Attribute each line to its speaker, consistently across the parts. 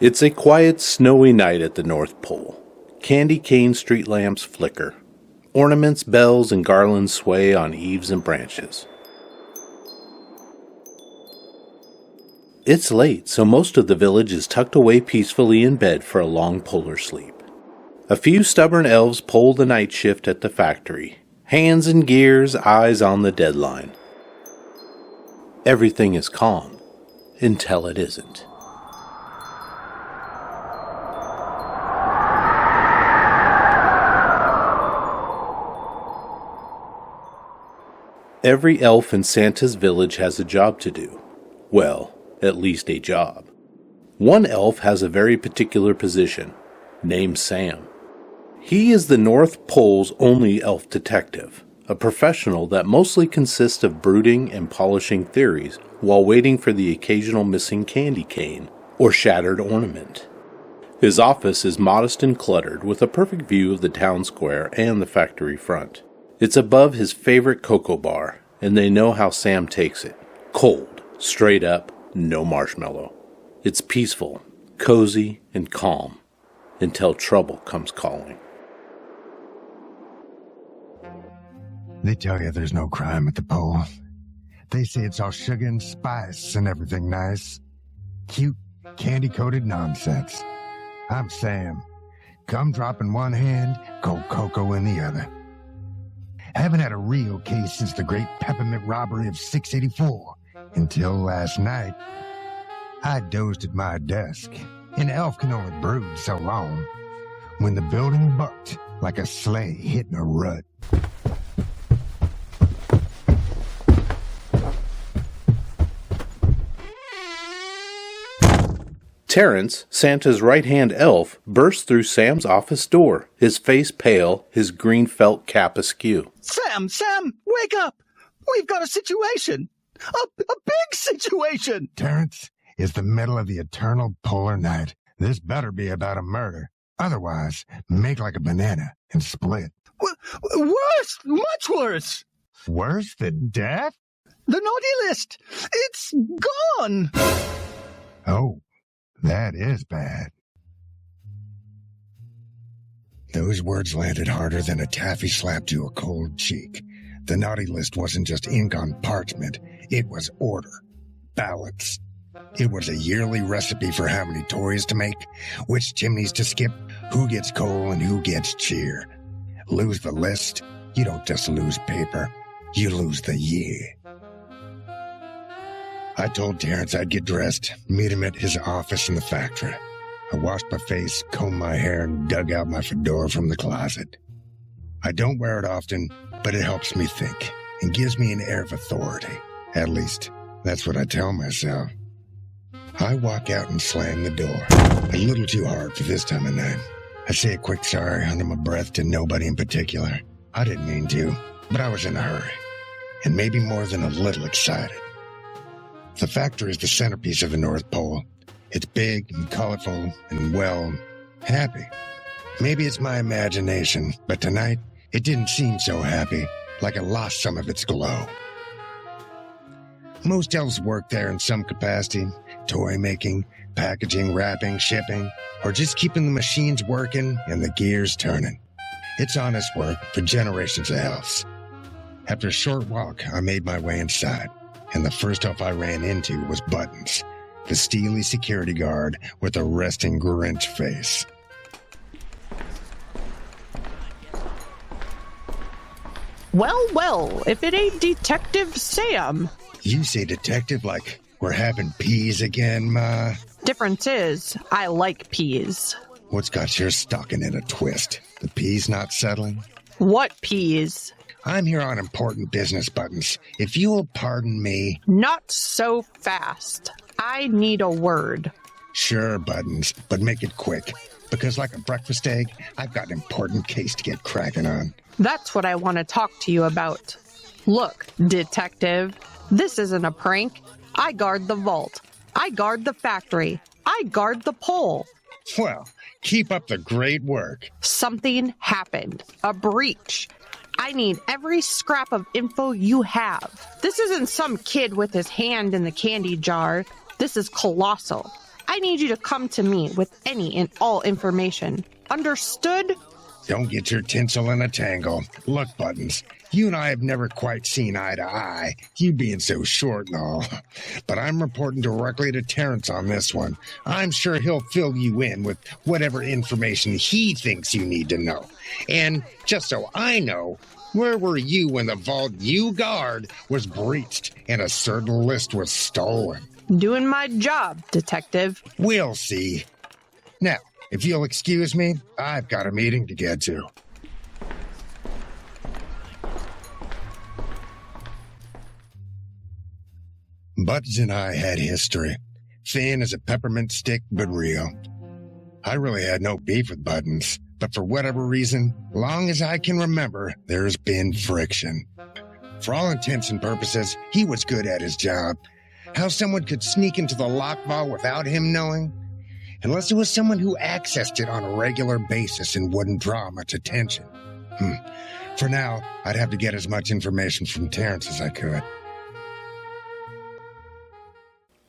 Speaker 1: It's a quiet, snowy night at the North Pole. Candy cane street lamps flicker. Ornaments, bells, and garlands sway on eaves and branches. It's late, so most of the village is tucked away peacefully in bed for a long polar sleep. A few stubborn elves pull the night shift at the factory. Hands in gears, eyes on the deadline. Everything is calm, until it isn't. Every elf in Santa's village has a job to do. Well, at least a job. One elf has a very particular position, named Sam. He is the North Pole's only elf detective, a professional that mostly consists of brooding and polishing theories while waiting for the occasional missing candy cane or shattered ornament. His office is modest and cluttered with a perfect view of the town square and the factory front. It's above his favorite cocoa bar, and they know how Sam takes it. Cold, straight up, no marshmallow. It's peaceful, cozy, and calm, until trouble comes calling.
Speaker 2: They tell you there's no crime at the pole. They say it's all sugar and spice and everything nice. Cute, candy-coated nonsense. I'm Sam. Gumdrop in one hand, cold cocoa in the other. Haven't had a real case since the great peppermint robbery of 684. Until last night. I dozed at my desk. An elf can only brood so long. When the building bucked like a sleigh hitting a rut.
Speaker 1: Terrence, Santa's right-hand elf, bursts through Sam's office door, his face pale, his green felt cap askew.
Speaker 3: Sam, wake up! We've got a situation! A big situation!
Speaker 2: Terrence, it's the middle of the eternal polar night. This better be about a murder. Otherwise, make like a banana and split.
Speaker 3: Worse! Much worse!
Speaker 2: Worse than death?
Speaker 3: The naughty list! It's gone!
Speaker 2: Oh. That is bad. Those words landed harder than a taffy slap to a cold cheek. The naughty list wasn't just ink on parchment. It was order. Balance. It was a yearly recipe for how many toys to make, which chimneys to skip, who gets coal and who gets cheer. Lose the list, you don't just lose paper. You lose the year. I told Terrence I'd get dressed, meet him at his office in the factory. I washed my face, combed my hair, and dug out my fedora from the closet. I don't wear it often, but it helps me think and gives me an air of authority. At least, that's what I tell myself. I walk out and slam the door. A little too hard for this time of night. I say a quick sorry under my breath to nobody in particular. I didn't mean to, but I was in a hurry. And maybe more than a little excited. The factory is the centerpiece of the North Pole. It's big and colorful and, well, happy. Maybe it's my imagination, but tonight it didn't seem so happy, like it lost some of its glow. Most elves work there in some capacity, toy making, packaging, wrapping, shipping, or just keeping the machines working and the gears turning. It's honest work for generations of elves. After a short walk, I made my way inside. And the first elf I ran into was Buttons, the steely security guard with a resting Grinch face.
Speaker 4: Well, if it ain't Detective Sam.
Speaker 2: You say detective like we're having peas again, Ma?
Speaker 4: Difference is, I like peas.
Speaker 2: What's got your stocking in a twist? The peas not settling?
Speaker 4: What peas?
Speaker 2: I'm here on important business, Buttons. If you'll pardon me...
Speaker 4: Not so fast. I need a word.
Speaker 2: Sure, Buttons, but make it quick. Because like a breakfast egg, I've got an important case to get cracking on.
Speaker 4: That's what I want to talk to you about. Look, detective, this isn't a prank. I guard the vault. I guard the factory. I guard the pole.
Speaker 2: Well, keep up the great work.
Speaker 4: Something happened. A breach. I need every scrap of info you have. This isn't some kid with his hand in the candy jar. This is colossal. I need you to come to me with any and all information. Understood?
Speaker 2: Don't get your tinsel in a tangle. Look, Buttons, you and I have never quite seen eye to eye, you being so short and all. But I'm reporting directly to Terrence on this one. I'm sure he'll fill you in with whatever information he thinks you need to know. And just so I know, where were you when the vault you guard was breached and a certain list was stolen?
Speaker 4: Doing my job, Detective.
Speaker 2: We'll see. Now, if you'll excuse me, I've got a meeting to get to. Buttons and I had history. Thin as a peppermint stick, but real. I really had no beef with Buttons, but for whatever reason, long as I can remember, there's been friction. For all intents and purposes, he was good at his job. How someone could sneak into the lock vault without him knowing? Unless it was someone who accessed it on a regular basis and wouldn't draw much attention. For now, I'd have to get as much information from Terrence as I could.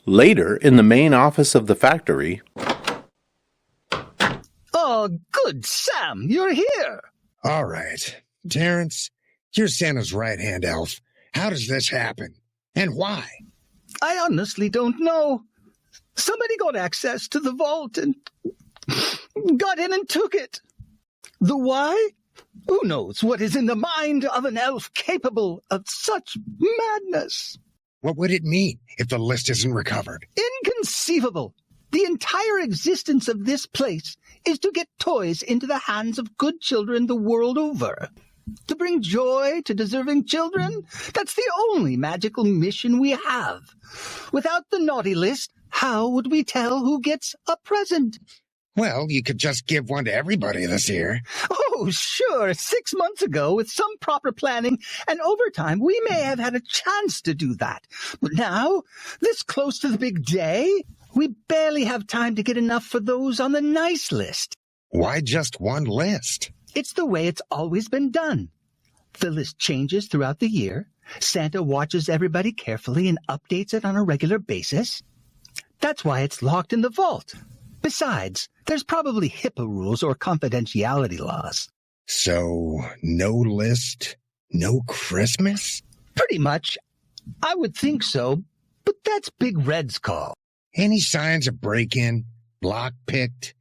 Speaker 1: Later, in the main office of the factory...
Speaker 3: Oh, good, Sam, you're here.
Speaker 2: All right. Terrence, you're Santa's right-hand elf. How does this happen? And why?
Speaker 3: I honestly don't know. Somebody got access to the vault and got in and took it. The why? Who knows what is in the mind of an elf capable of such madness?
Speaker 2: What would it mean if the list isn't recovered?
Speaker 3: Inconceivable. The entire existence of this place is to get toys into the hands of good children the world over. To bring joy to deserving children, that's the only magical mission we have. Without the naughty list, how would we tell who gets a present?
Speaker 2: Well, you could just give one to everybody this year.
Speaker 3: Oh, sure. 6 months ago, with some proper planning and overtime, we may have had a chance to do that. But now, this close to the big day, we barely have time to get enough for those on the nice list.
Speaker 2: Why just one list?
Speaker 3: It's the way it's always been done. The list changes throughout the year. Santa watches everybody carefully and updates it on a regular basis. That's why it's locked in the vault. Besides, there's probably HIPAA rules or confidentiality laws.
Speaker 2: So, no list, no Christmas?
Speaker 3: Pretty much. I would think so, but that's Big Red's call.
Speaker 2: Any signs of break-in, lock picked,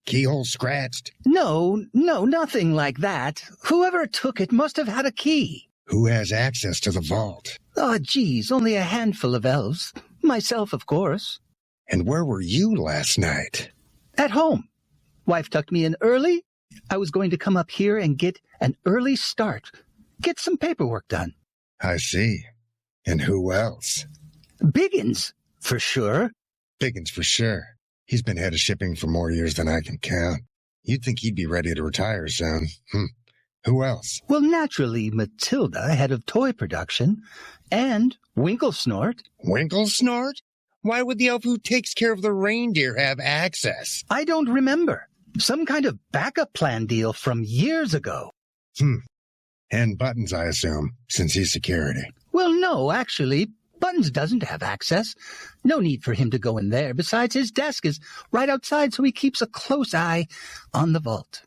Speaker 2: keyhole scratched?
Speaker 3: No, nothing like that. Whoever took it must have had a key.
Speaker 2: Who has access to the vault?
Speaker 3: Oh, geez, only a handful of elves. Myself, of course.
Speaker 2: And where were you last night?
Speaker 3: At home. Wife tucked me in early. I was going to come up here and get an early start. Get some paperwork done.
Speaker 2: I see. And who else?
Speaker 3: Biggins, for sure.
Speaker 2: Biggins for sure. He's been head of shipping for more years than I can count. You'd think he'd be ready to retire soon. Who else?
Speaker 3: Well, naturally, Matilda, head of toy production, and Winklesnort.
Speaker 2: Winklesnort? Why would the elf who takes care of the reindeer have access?
Speaker 3: I don't remember. Some kind of backup plan deal from years ago.
Speaker 2: And Buttons, I assume, since he's security.
Speaker 3: Well, no, actually, Buttons doesn't have access. No need for him to go in there. Besides, his desk is right outside, so he keeps a close eye on the vault.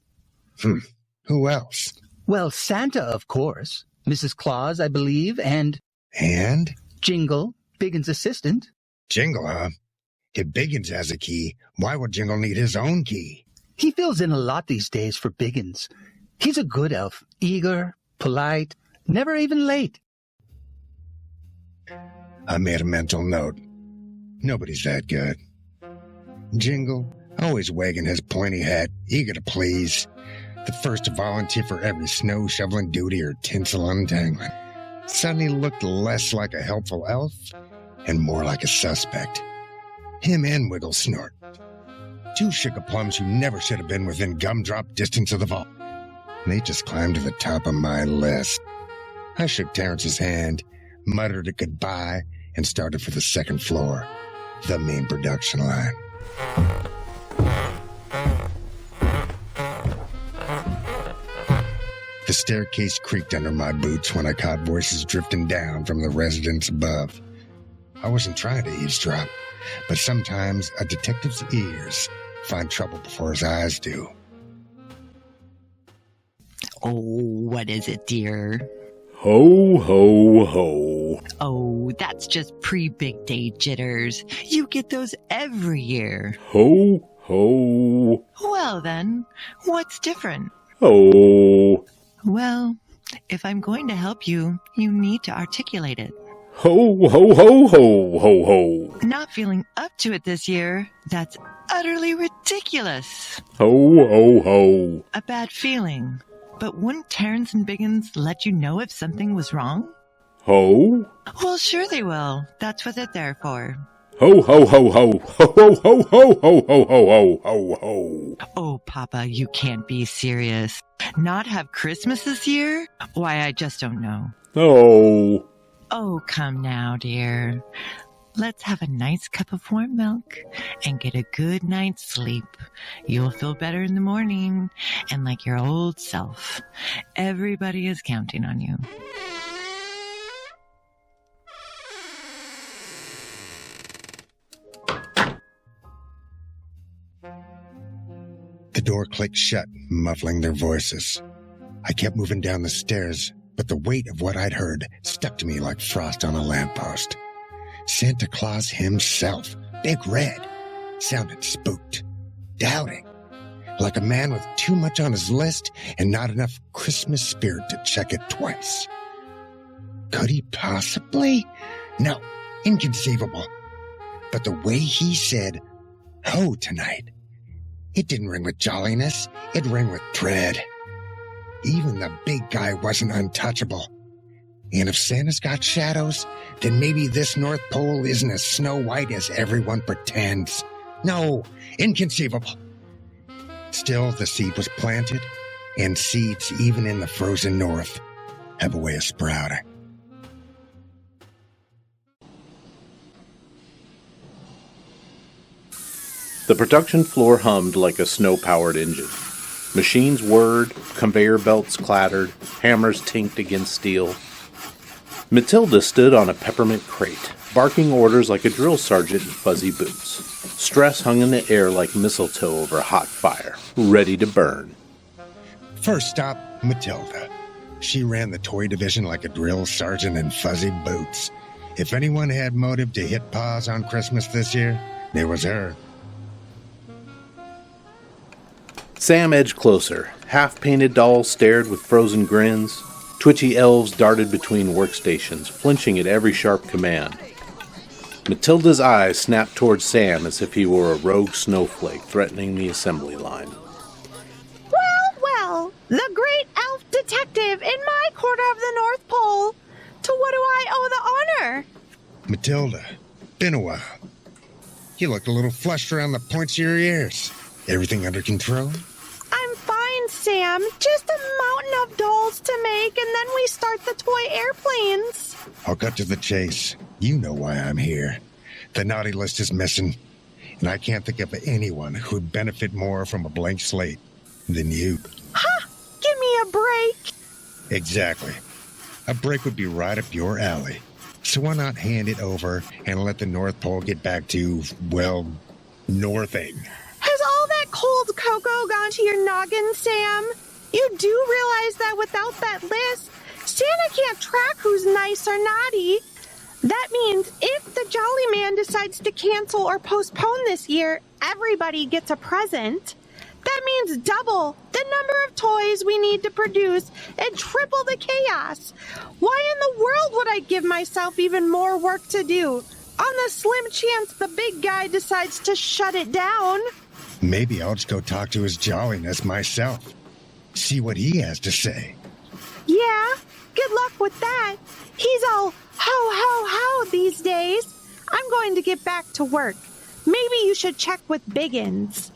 Speaker 2: Who else?
Speaker 3: Well, Santa, of course. Mrs. Claus, I believe, and...
Speaker 2: And?
Speaker 3: Jingle, Biggins' assistant.
Speaker 2: Jingle, huh? If Biggins has a key, why would Jingle need his own key?
Speaker 3: He fills in a lot these days for Biggins. He's a good elf, eager, polite, never even late.
Speaker 2: I made a mental note. Nobody's that good. Jingle, always wagging his pointy hat, eager to please. The first to volunteer for every snow shoveling duty or tinsel untangling. Suddenly looked less like a helpful elf and more like a suspect. Him and Wigglesnort. Two sugar plums who never should have been within gumdrop distance of the vault. They just climbed to the top of my list. I shook Terrence's hand, muttered a goodbye, and started for the second floor, the main production line. The staircase creaked under my boots when I caught voices drifting down from the residence above. I wasn't trying to eavesdrop. but sometimes a detective's ears find trouble before his eyes do.
Speaker 5: Oh, what is it, dear?
Speaker 1: Ho, ho, ho.
Speaker 5: Oh, that's just pre-big day jitters. You get those every year.
Speaker 1: Ho, ho.
Speaker 5: Well then, what's different?
Speaker 1: Ho.
Speaker 5: Well, if I'm going to help you, you need to articulate it.
Speaker 1: Ho, ho, ho, ho, ho, ho.
Speaker 5: Not feeling up to it this year, that's utterly ridiculous.
Speaker 1: Ho, ho, ho.
Speaker 5: A bad feeling. But wouldn't Terrence and Biggins let you know if something was wrong?
Speaker 1: Ho?
Speaker 5: Well, sure they will. That's what they're there for.
Speaker 1: Ho, ho, ho, ho. Ho, ho, ho, ho, ho, ho, ho, ho, ho.
Speaker 5: Oh, Papa, you can't be serious. Not have Christmas this year? Why, I just don't know.
Speaker 1: Oh.
Speaker 5: Oh, come now, dear. Let's have a nice cup of warm milk and get a good night's sleep. You'll feel better in the morning and like your old self. Everybody is counting on you.
Speaker 2: The door clicked shut, muffling their voices. I kept moving down the stairs, but the weight of what I'd heard stuck to me like frost on a lamppost. Santa Claus himself, Big Red, sounded spooked, doubting, like a man with too much on his list and not enough Christmas spirit to check it twice. Could he possibly? No, inconceivable. But the way he said, "Ho," tonight, it didn't ring with jolliness, it rang with dread. Even the big guy wasn't untouchable. And if Santa's got shadows, then maybe this North Pole isn't as snow white as everyone pretends. No, inconceivable. Still, the seed was planted, and seeds, even in the frozen north, have a way of sprouting.
Speaker 1: The production floor hummed like a snow-powered engine. Machines whirred, conveyor belts clattered, hammers tinked against steel. Matilda stood on a peppermint crate, barking orders like a drill sergeant in fuzzy boots. Stress hung in the air like mistletoe over hot fire, ready to burn.
Speaker 2: First stop, Matilda. She ran the toy division like a drill sergeant in fuzzy boots. If anyone had motive to hit pause on Christmas this year, it was her.
Speaker 1: Sam edged closer. Half-painted dolls stared with frozen grins. Twitchy elves darted between workstations, flinching at every sharp command. Matilda's eyes snapped toward Sam as if he were a rogue snowflake threatening the assembly line.
Speaker 4: Well, the great elf detective in my quarter of the North Pole. To what do I owe the honor?
Speaker 2: Matilda, been a while. You look a little flushed around the points of your ears. Everything under control?
Speaker 4: I'm fine, Sam. Just a mountain of dolls to make, and then we start the toy airplanes.
Speaker 2: I'll cut to the chase. You know why I'm here. The naughty list is missing, and I can't think of anyone who'd benefit more from a blank slate than you.
Speaker 4: Ha! Give me a break.
Speaker 2: Exactly. A break would be right up your alley. So why not hand it over and let the North Pole get back to, well, northing?
Speaker 4: Has all that cold cocoa gone to your noggin, Sam? You do realize that without that list, Santa can't track who's nice or naughty. That means if the Jolly Man decides to cancel or postpone this year, everybody gets a present. That means double the number of toys we need to produce and triple the chaos. Why in the world would I give myself even more work to do on the slim chance the big guy decides to shut it down?
Speaker 2: Maybe I'll just go talk to his jolliness myself. See what he has to say.
Speaker 4: Yeah, good luck with that. He's all ho, ho, ho these days. I'm going to get back to work. Maybe you should check with Biggins.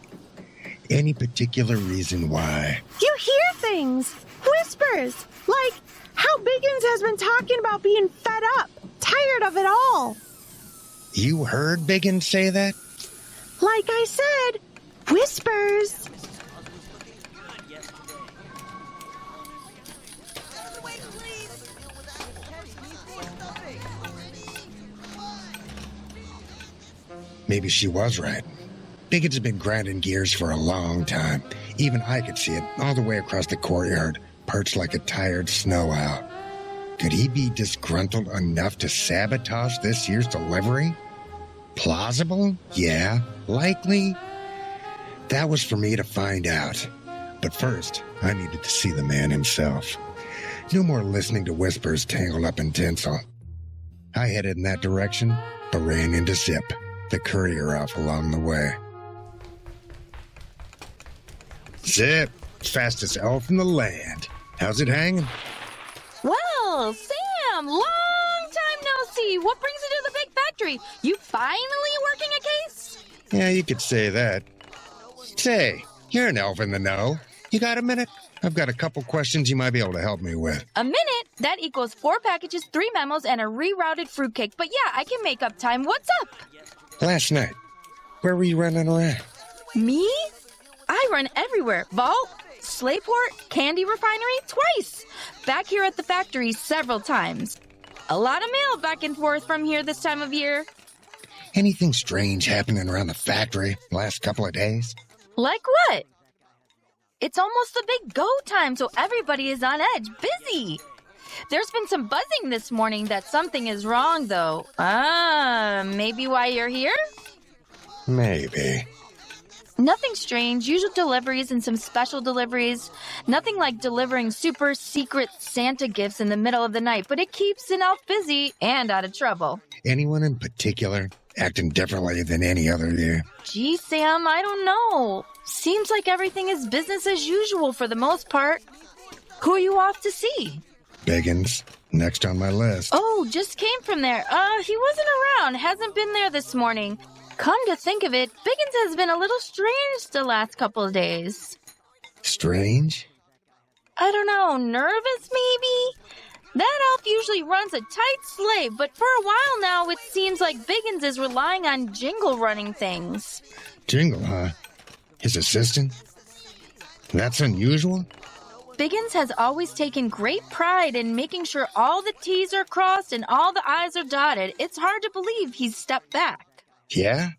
Speaker 2: Any particular reason why?
Speaker 4: You hear things, whispers, like how Biggins has been talking about being fed up, tired of it all.
Speaker 2: You heard Biggins say that?
Speaker 4: Like I said, whispers.
Speaker 2: Maybe she was right. Biggins had been grinding gears for a long time. Even I could see it all the way across the courtyard, perched like a tired snow owl. Could he be disgruntled enough to sabotage this year's delivery? Plausible? Yeah. Likely? That was for me to find out. But first, I needed to see the man himself. No more listening to whispers tangled up in tinsel. I headed in that direction, but ran into Zip, the courier off along the way. Zip, fastest elf in the land. How's it hanging?
Speaker 6: Well, Sam, long time no see. What brings you to the big factory? You finally working a case?
Speaker 2: Yeah, you could say that. Say, you're an elf in the know. You got a minute? I've got a couple questions you might be able to help me with.
Speaker 6: A minute? That equals 4 packages, 3 memos, and a rerouted fruitcake. But yeah, I can make up time. What's up?
Speaker 2: Last night, where were you running around?
Speaker 6: Me? I run everywhere. Vault, Slayport, candy refinery, twice. Back here at the factory several times. A lot of mail back and forth from here this time of year.
Speaker 2: Anything strange happening around the factory last couple of days?
Speaker 6: Like what? It's almost the big go time, so everybody is on edge, busy. There's been some buzzing this morning that something is wrong, though. Maybe why you're here?
Speaker 2: Maybe.
Speaker 6: Nothing strange, usual deliveries and some special deliveries. Nothing like delivering super secret Santa gifts in the middle of the night, but it keeps an elf busy and out of trouble.
Speaker 2: Anyone in particular acting differently than any other year?
Speaker 6: Gee, Sam, I don't know. Seems like everything is business as usual for the most part. Who are you off to see?
Speaker 2: Biggins, next on my list.
Speaker 6: Oh, just came from there. He wasn't around. Hasn't been there this morning. Come to think of it, Biggins has been a little strange the last couple of days.
Speaker 2: Strange?
Speaker 6: I don't know, nervous maybe? That elf usually runs a tight slave, but for a while now it seems like Biggins is relying on Jingle running things.
Speaker 2: Jingle, huh? His assistant? That's unusual?
Speaker 6: Biggins has always taken great pride in making sure all the T's are crossed and all the I's are dotted. It's hard to believe he's stepped back.
Speaker 2: Yeah?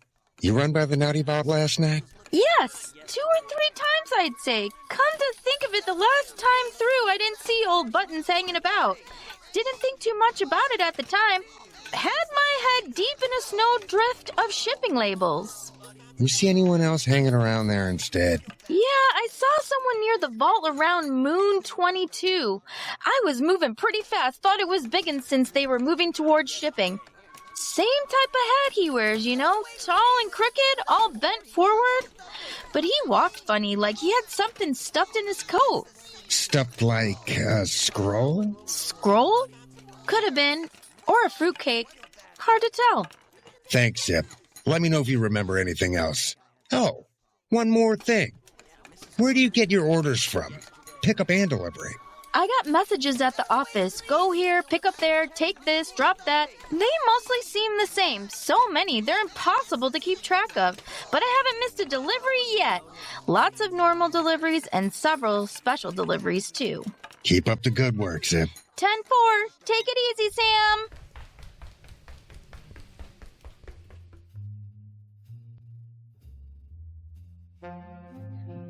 Speaker 2: You run by the naughty vault last night?
Speaker 6: Yes, 2 or 3 times I'd say. Come to think of it, the last time through I didn't see old Buttons hanging about. Didn't think too much about it at the time. Had my head deep in a snowdrift of shipping labels.
Speaker 2: You see anyone else hanging around there instead?
Speaker 6: Yeah, I saw someone near the vault around Moon 22. I was moving pretty fast, thought it was Biggins since they were moving towards shipping. Same type of hat he wears, you know, tall and crooked, all bent forward. But he walked funny, like he had something stuffed in his coat.
Speaker 2: Stuffed like a scroll?
Speaker 6: Scroll? Could have been. Or a fruitcake. Hard to tell.
Speaker 2: Thanks, Zip. Let me know if you remember anything else. Oh, one more thing. Where do you get your orders from? Pickup and delivery.
Speaker 6: I got messages at the office. Go here, pick up there, take this, drop that. They mostly seem the same. So many, they're impossible to keep track of. But I haven't missed a delivery yet. Lots of normal deliveries and several special deliveries, too.
Speaker 2: Keep up the good work, Zip.
Speaker 6: 10-4. Take it easy, Sam.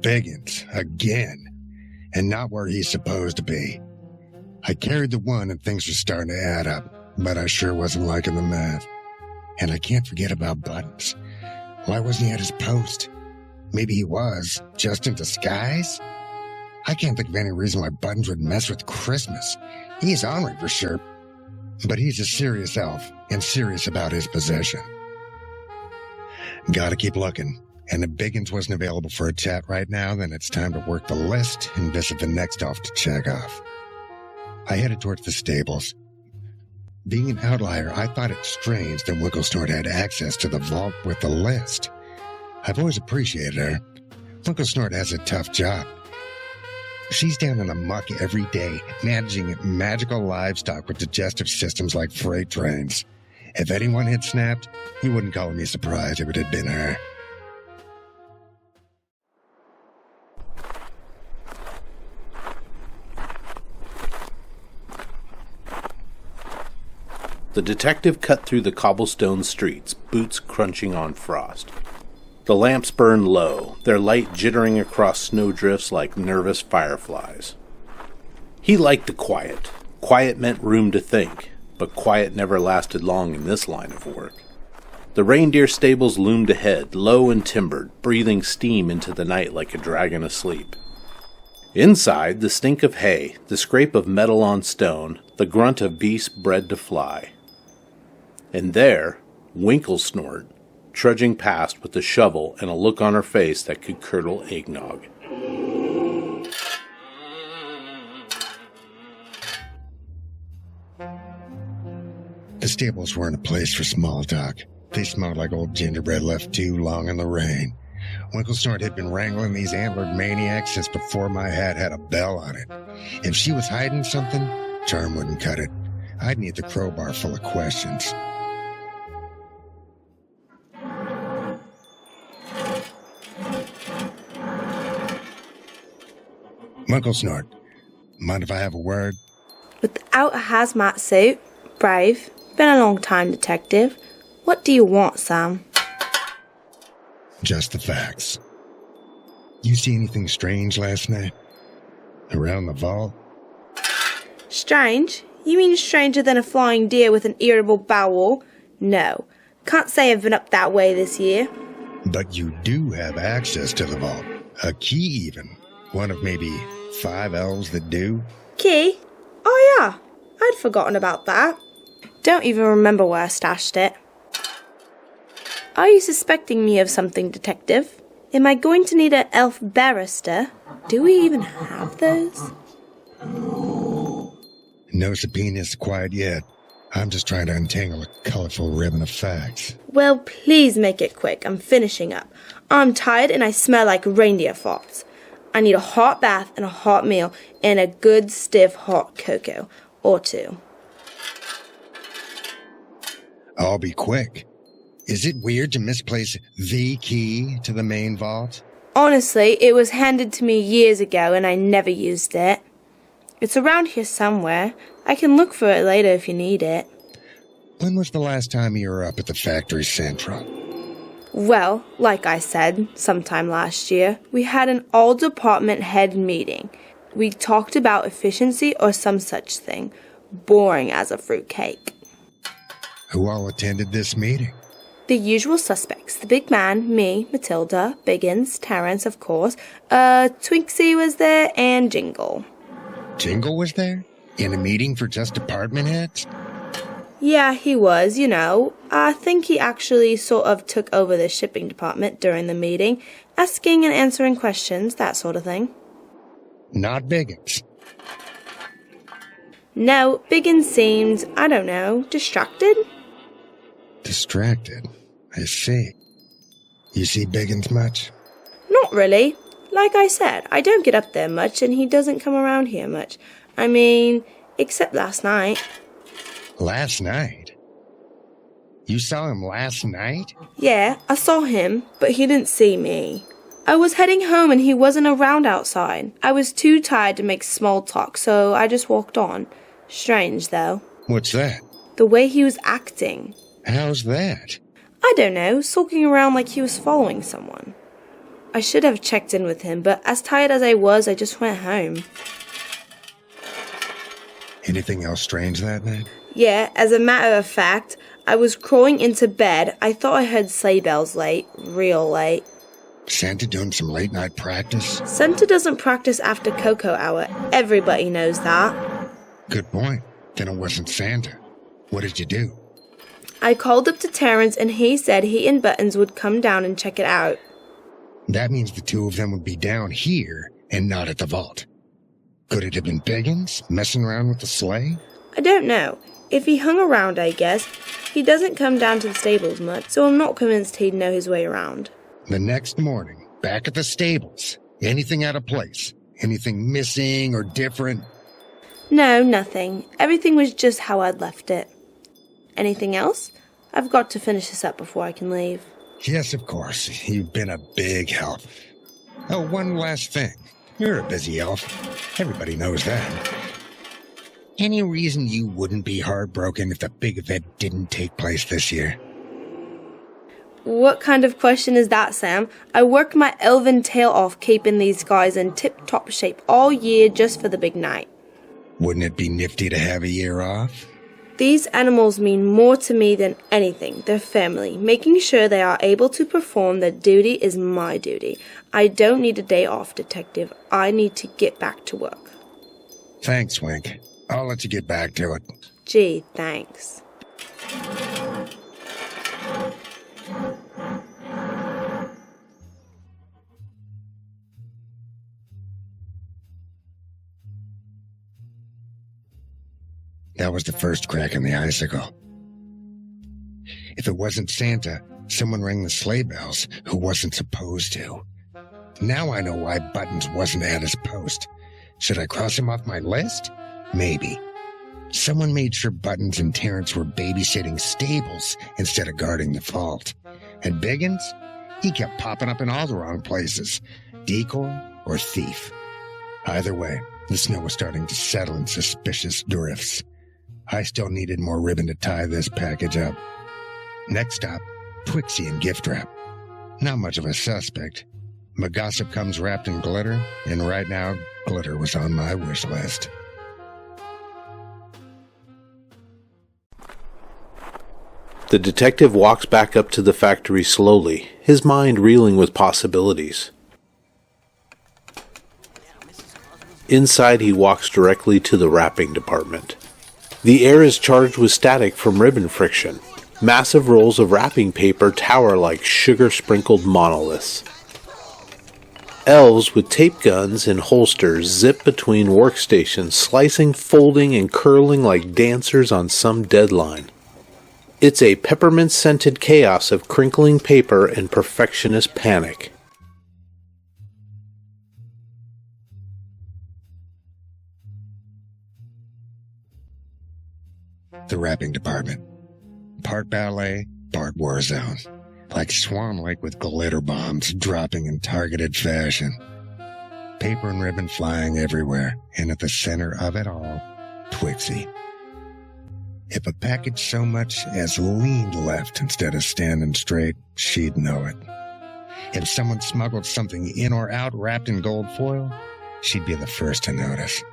Speaker 2: Biggins, again. And not where he's supposed to be. I carried the one and things were starting to add up, but I sure wasn't liking the math. And I can't forget about Buttons. Why wasn't he at his post? Maybe he was, just in disguise? I can't think of any reason why Buttons would mess with Christmas. He's ornery for sure, but he's a serious elf and serious about his possession. Gotta keep looking. And if Biggins wasn't available for a chat right now, then it's time to work the list and visit the next elf to check off. I headed towards the stables. Being an outlier, I thought it strange that Wigglesnort had access to the vault with the list. I've always appreciated her. Wigglesnort has a tough job. She's down in the muck every day, managing magical livestock with digestive systems like freight trains. If anyone had snapped, you wouldn't call me surprised if it had been her.
Speaker 1: The detective cut through the cobblestone streets, boots crunching on frost. The lamps burned low, their light jittering across snowdrifts like nervous fireflies. He liked the quiet. Quiet meant room to think, but quiet never lasted long in this line of work. The reindeer stables loomed ahead, low and timbered, breathing steam into the night like a dragon asleep. Inside, the stink of hay, the scrape of metal on stone, the grunt of beasts bred to fly. And there, Winkle snored, trudging past with a shovel and a look on her face that could curdle eggnog.
Speaker 2: The stables weren't a place for small talk. They smelled like old gingerbread left too long in the rain. Winklesnort had been wrangling these antlered maniacs since before my hat had a bell on it. If she was hiding something, charm wouldn't cut it. I'd need the crowbar full of questions. Winklesnort, mind if I have a word?
Speaker 7: Without a hazmat suit, brave, been a long time, detective. What do you want, Sam?
Speaker 2: Just the facts. You see anything strange last night? Around the vault?
Speaker 7: Strange? You mean stranger than a flying deer with an irritable bowel? No, can't say I've been up that way this year.
Speaker 2: But you do have access to the vault. A key even. One of maybe 5 elves that do.
Speaker 7: Key? Oh yeah, I'd forgotten about that. Don't even remember where I stashed it. Are you suspecting me of something, detective? Am I going to need an elf barrister? Do we even have those?
Speaker 2: No subpoenas quite yet. I'm just trying to untangle a colorful ribbon of facts.
Speaker 7: Well, please make it quick. I'm finishing up. I'm tired and I smell like reindeer farts. I need a hot bath and a hot meal and a good stiff hot cocoa or two.
Speaker 2: I'll be quick. Is it weird to misplace the key to the main vault?
Speaker 7: Honestly, it was handed to me years ago and I never used it. It's around here somewhere. I can look for it later if you need it.
Speaker 2: When was the last time you were up at the factory central?
Speaker 7: Well, like I said, sometime last year, we had an all-department head meeting. We talked about efficiency or some such thing. Boring as a fruitcake.
Speaker 2: Who all attended this meeting?
Speaker 7: The usual suspects. The big man, me, Matilda, Biggins, Terrence, of course. Twinksy was there, and Jingle.
Speaker 2: Jingle was there? In a meeting for just department heads?
Speaker 7: Yeah, he was, you know. I think he actually sort of took over the shipping department during the meeting, asking and answering questions, that sort of thing.
Speaker 2: Not Biggins.
Speaker 7: No, Biggins seemed, I don't know, distracted?
Speaker 2: Distracted? I see. You see Biggins much?
Speaker 7: Not really. Like I said, I don't get up there much, and he doesn't come around here much. I mean, except last night.
Speaker 2: Last night? You saw him last night?
Speaker 7: Yeah, I saw him, but he didn't see me. I was heading home and he wasn't around outside. I was too tired to make small talk, so I just walked on. Strange, though.
Speaker 2: What's that?
Speaker 7: The way he was acting.
Speaker 2: How's that?
Speaker 7: I don't know, sulking around like he was following someone. I should have checked in with him, but as tired as I was, I just went home.
Speaker 2: Anything else strange that night?
Speaker 7: Yeah, as a matter of fact, I was crawling into bed. I thought I heard sleigh bells late, real late.
Speaker 2: Santa doing some late night practice?
Speaker 7: Santa doesn't practice after cocoa hour. Everybody knows that.
Speaker 2: Good point. Then it wasn't Santa. What did you do?
Speaker 7: I called up to Terrence and he said he and Buttons would come down and check it out.
Speaker 2: That means the two of them would be down here and not at the vault. Could it have been Biggins messing around with the sleigh?
Speaker 7: I don't know. If he hung around, I guess. He doesn't come down to the stables much, so I'm not convinced he'd know his way around.
Speaker 2: The next morning, back at the stables. Anything out of place? Anything missing or different?
Speaker 7: No, nothing. Everything was just how I'd left it. Anything else? I've got to finish this up before I can leave.
Speaker 2: Yes, of course. You've been a big help. Oh, one last thing. You're a busy elf. Everybody knows that. Any reason you wouldn't be heartbroken if the big event didn't take place this year?
Speaker 7: What kind of question is that, Sam? I worked my elven tail off keeping these guys in tip-top shape all year just for the big night.
Speaker 2: Wouldn't it be nifty to have a year off?
Speaker 7: These animals mean more to me than anything. They're family. Making sure they are able to perform their duty is my duty. I don't need a day off, Detective. I need to get back to work.
Speaker 2: Thanks, Wink. I'll let you get back to it.
Speaker 7: Gee, thanks.
Speaker 2: That was the first crack in the icicle. If it wasn't Santa, someone rang the sleigh bells who wasn't supposed to. Now I know why Buttons wasn't at his post. Should I cross him off my list? Maybe. Someone made sure Buttons and Terrence were babysitting stables instead of guarding the vault. And Biggins? He kept popping up in all the wrong places. Decoy or thief. Either way, the snow was starting to settle in suspicious drifts. I still needed more ribbon to tie this package up. Next stop, Twixie and gift wrap. Not much of a suspect. My gossip comes wrapped in glitter, and right now, glitter was on my wish list.
Speaker 1: The detective walks back up to the factory slowly, his mind reeling with possibilities. Inside, he walks directly to the wrapping department. The air is charged with static from ribbon friction. Massive rolls of wrapping paper tower like sugar-sprinkled monoliths. Elves with tape guns and holsters zip between workstations, slicing, folding, and curling like dancers on some deadline. It's a peppermint-scented chaos of crinkling paper and perfectionist panic.
Speaker 2: The wrapping department. Part ballet, part war zone. Like Swan Lake with glitter bombs dropping in targeted fashion. Paper and ribbon flying everywhere, and at the center of it all, Twixie. If a package so much as leaned left instead of standing straight, she'd know it. If someone smuggled something in or out wrapped in gold foil, she'd be the first to notice.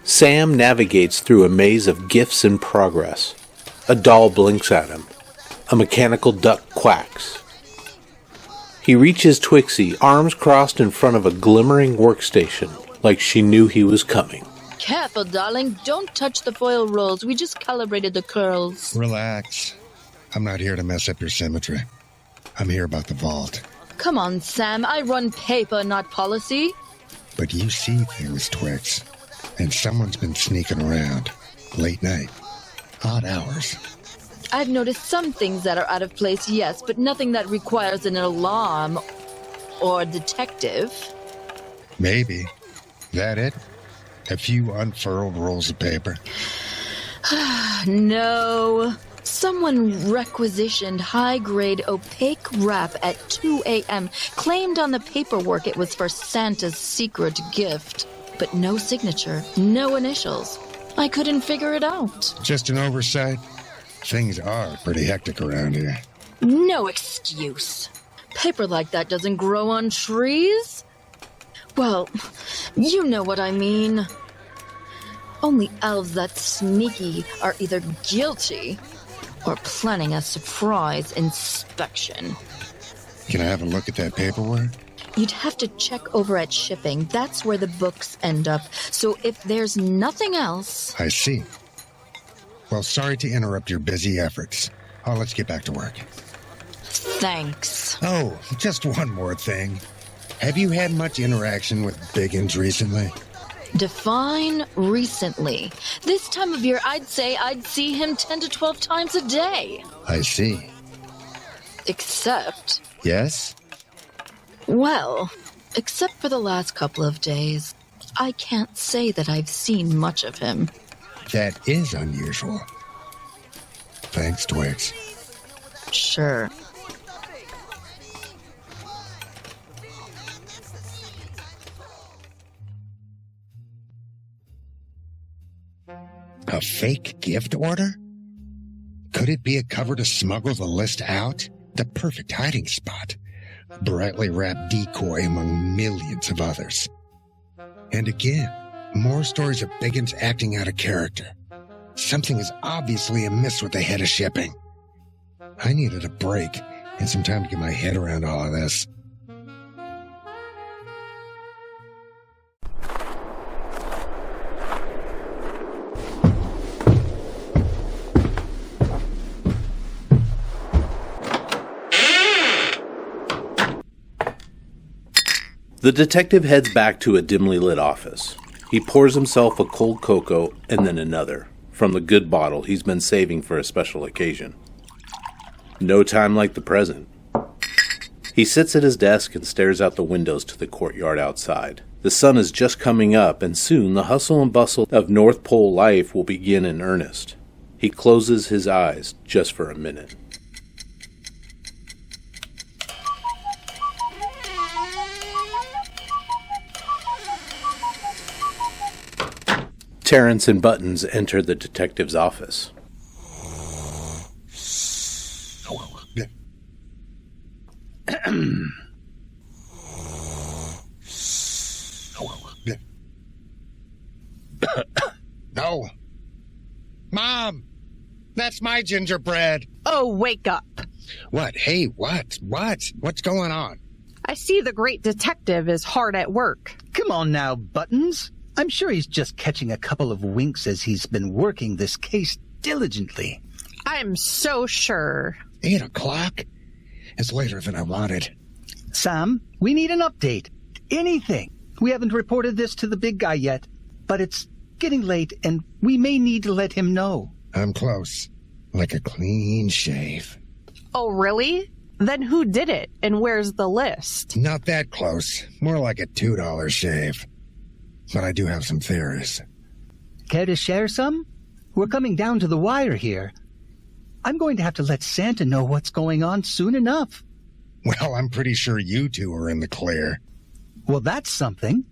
Speaker 1: Sam navigates through a maze of gifts in progress. A doll blinks at him. A mechanical duck quacks. He reaches Twixie, arms crossed in front of a glimmering workstation, like she knew he was coming.
Speaker 6: Careful, darling. Don't touch the foil rolls. We just calibrated the curls.
Speaker 2: Relax. I'm not here to mess up your symmetry. I'm here about the vault.
Speaker 6: Come on, Sam. I run paper, not policy.
Speaker 2: But you see things, Twix. And someone's been sneaking around. Late night. Odd hours.
Speaker 6: I've noticed some things that are out of place, yes, but nothing that requires an alarm or a detective.
Speaker 2: Maybe. That it? A few unfurled rolls of paper.
Speaker 6: No. Someone requisitioned high-grade opaque wrap at 2 a.m., claimed on the paperwork it was for Santa's secret gift. But no signature, no initials. I couldn't figure it out.
Speaker 2: Just an oversight? Things are pretty hectic around here.
Speaker 6: No excuse. Paper like that doesn't grow on trees. Well, you know what I mean. Only elves that sneaky are either guilty or planning a surprise inspection.
Speaker 2: Can I have a look at that paperwork?
Speaker 6: You'd have to check over at shipping. That's where the books end up. So if there's nothing else...
Speaker 2: I see. Well, sorry to interrupt your busy efforts. Let's get back to work.
Speaker 6: Thanks.
Speaker 2: Oh, just one more thing. Have you had much interaction with Biggins recently?
Speaker 6: Define recently. This time of year, I'd say I'd see him 10 to 12 times a day.
Speaker 2: I see.
Speaker 6: Except...
Speaker 2: Yes?
Speaker 6: Well, except for the last couple of days, I can't say that I've seen much of him.
Speaker 2: That is unusual. Thanks, Twix.
Speaker 6: Sure.
Speaker 2: A fake gift order? Could it be a cover to smuggle the list out? The perfect hiding spot. Brightly wrapped decoy among millions of others. And again, more stories of Biggins acting out of character. Something is obviously amiss with the head of shipping. I needed a break and some time to get my head around all of this.
Speaker 1: The detective heads back to a dimly lit office. He pours himself a cold cocoa and then another, from the good bottle he's been saving for a special occasion. No time like the present. He sits at his desk and stares out the windows to the courtyard outside. The sun is just coming up, and soon the hustle and bustle of North Pole life will begin in earnest. He closes his eyes just for a minute. Terrence and Buttons enter the detective's office.
Speaker 2: No. Mom! That's my gingerbread!
Speaker 8: Oh, wake up.
Speaker 2: What? Hey, what? What's going on?
Speaker 8: I see the great detective is hard at work.
Speaker 3: Come on now, Buttons. I'm sure he's just catching a couple of winks as he's been working this case diligently.
Speaker 8: I'm so sure.
Speaker 2: 8 o'clock? It's later than I wanted.
Speaker 3: Sam, we need an update. Anything. We haven't reported this to the big guy yet, but it's getting late and we may need to let him know.
Speaker 2: I'm close. Like a clean shave.
Speaker 8: Oh, really? Then who did it, and where's the list?
Speaker 2: Not that close. More like a $2 shave. But I do have some theories.
Speaker 3: Care to share some? We're coming down to the wire here. I'm going to have to let Santa know what's going on soon enough.
Speaker 2: Well, I'm pretty sure you two are in the clear.
Speaker 3: Well, that's something.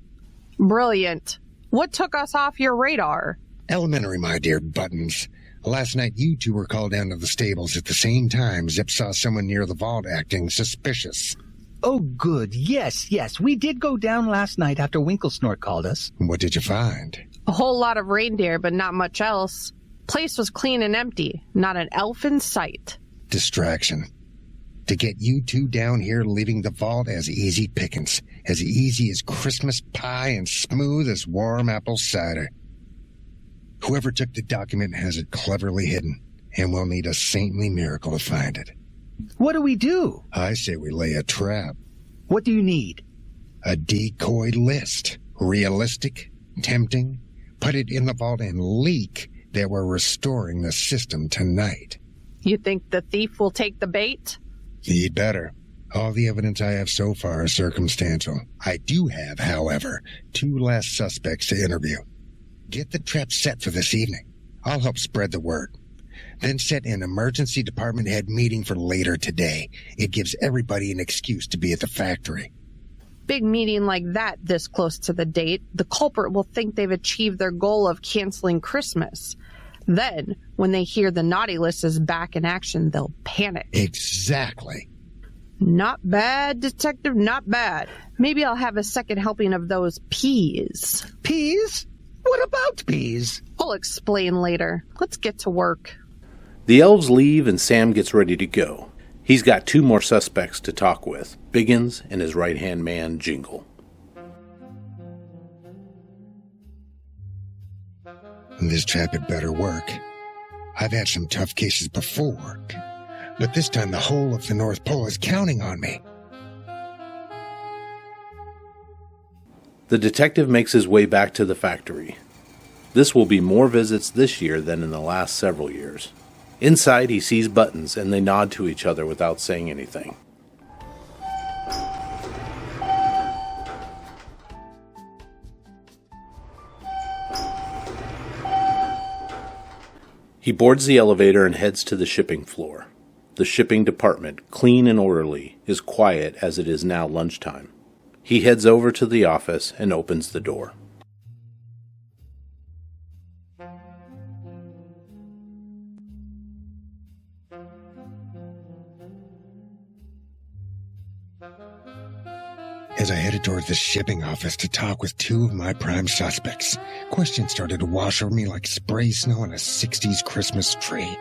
Speaker 8: Brilliant. What took us off your radar?
Speaker 2: Elementary, my dear Buttons. Last night you two were called down to the stables at the same time. Zip saw someone near the vault acting suspicious.
Speaker 3: Oh, good. Yes. We did go down last night after Winklesnort called us.
Speaker 2: What did you find?
Speaker 8: A whole lot of reindeer, but not much else. Place was clean and empty. Not an elf in sight.
Speaker 2: Distraction. To get you two down here leaving the vault as easy pickings. As easy as Christmas pie and smooth as warm apple cider. Whoever took the document has it cleverly hidden, and we'll need a saintly miracle to find it.
Speaker 3: What do we do?
Speaker 2: I say we lay a trap.
Speaker 3: What do you need?
Speaker 2: A decoy list. Realistic, tempting. Put it in the vault and leak that we're restoring the system tonight.
Speaker 8: You think the thief will take the bait?
Speaker 2: He'd better. All the evidence I have so far is circumstantial. I do have, however, 2 last suspects to interview. Get the trap set for this evening. I'll help spread the word. Then set an emergency department head meeting for later today. It gives everybody an excuse to be at the factory.
Speaker 8: Big meeting like that this close to the date, the culprit will think they've achieved their goal of canceling Christmas. Then, when they hear the naughty list is back in action, they'll panic.
Speaker 2: Exactly.
Speaker 8: Not bad, detective, not bad. Maybe I'll have a second helping of those peas.
Speaker 3: Peas? What about peas?
Speaker 8: I'll explain later. Let's get to work.
Speaker 1: The elves leave and Sam gets ready to go. He's got 2 more suspects to talk with, Biggins and his right-hand man, Jingle.
Speaker 2: This trap had better work. I've had some tough cases before, but this time the whole of the North Pole is counting on me.
Speaker 1: The detective makes his way back to the factory. This will be more visits this year than in the last several years. Inside, he sees Buttons, and they nod to each other without saying anything. He boards the elevator and heads to the shipping floor. The shipping department, clean and orderly, is quiet as it is now lunchtime. He heads over to the office and opens the door.
Speaker 2: As I headed towards the shipping office to talk with two of my prime suspects, questions started to wash over me like spray snow on a 60s Christmas tree.